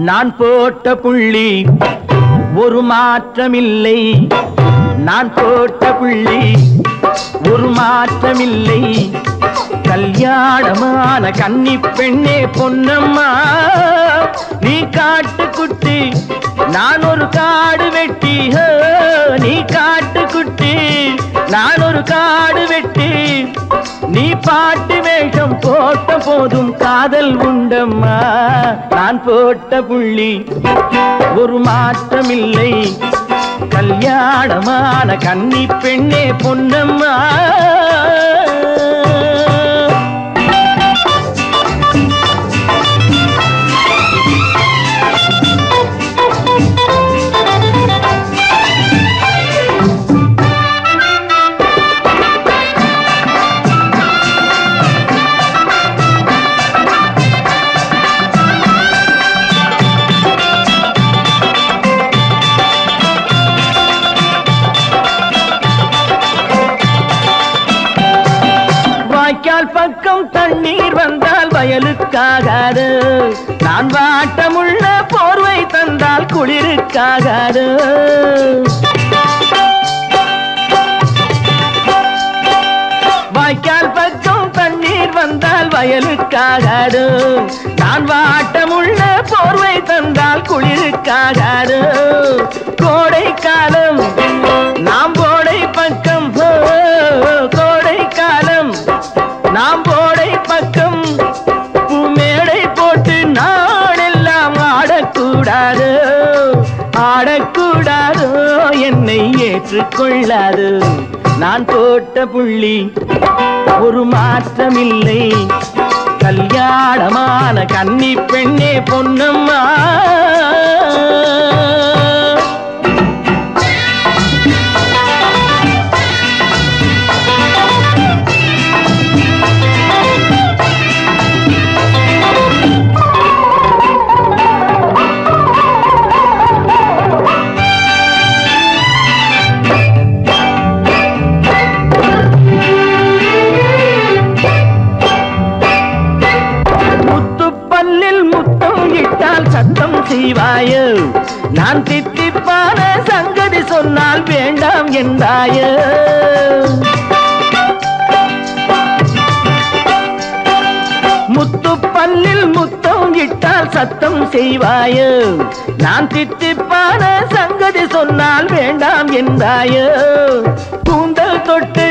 நான் போட்ட புள்ளி ஒரு மாற்றமில்லை, நான் போட்ட புள்ளி ஒரு மாற்றமில்லை. கல்யாணமான கன்னி பெண்ணே பொன்னம்மா, நீ காட்டுக்குட்டி நான் ஒரு காடு வெட்டி. நீ காட்டுக்குட்டி நான் ஒரு காடு வெட்டி. நீ பாட்டு வேஷம் போட்ட போதும் காதல் உண்டம்மா. நான் போட்ட புள்ளி ஒரு மாற்றமில்லை, கல்யாணமான கன்னி பெண்ணே பொன்னம்மா. வாய்க்கால் பக்கம் தண்ணீர் வந்தால் வயலுக்காகாது, நான் வாட்டமுள்ள போர்வை தந்தால் குளிருக்காகாது. வாய்க்கால் பக்கம் தண்ணீர் வந்தால் வயலுக்காகாது, நான் வாட்டமுள்ள போர்வை தந்தால் குளிருக்காகாது. கோடை காலம் நாம் போடை பக்கம், கோடை காலம் நாம் போடை பக்கம். பூமேடை போட்டு நாடெல்லாம் ஆடக்கூடாது, ஆடக்கூடாது, என்னை ஏற்றுக்கொள்ளாது. நான் போட்ட புள்ளி ஒரு மாற்றமில்லை, கல்யாணமான கன்னி பெண்ணே பொன்னம்மா. சத்தம் செய்வாயோ, நான் தித்திப்பான சங்கதி சொன்னால் வேண்டாம் என்றாயோ. முத்து பல்லில் முத்தம் இட்டால் சத்தம் செய்வாயோ, நான் தித்திப்பான சங்கதி சொன்னால் வேண்டாம் என்றாயோ. கூந்தல் தொட்டு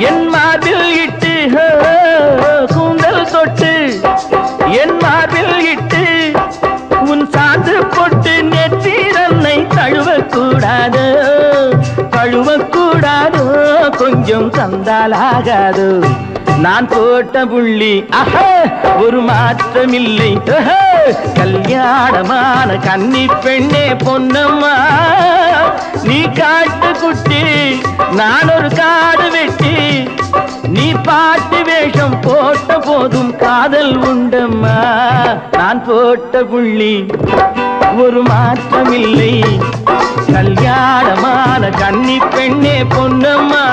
என் மார்பில் இட்டு, கூந்தல் தொட்டு என் மார்பில் இட்டு உன் சாந்து போட்டு நெற்றிரன்னை தழுவக்கூடாது, தழுவக்கூடாது, கொஞ்சம் தந்தாலாகாது. நான் போட்ட புள்ளி ஒரு மாற்றமில்லை, கல்யாணமான கன்னி பெண்ணே பொன்னம்மா. நீ காட்டுக்குட்டி நான் ஒரு காடு வெட்டி. நீ பாட்டு வேஷம் போட்ட போதும் காதல் உண்டம்மா. நான் போட்ட புள்ளி ஒரு மாற்றமில்லை, கல்யாணமான கன்னி பெண்ணே பொன்னம்மா.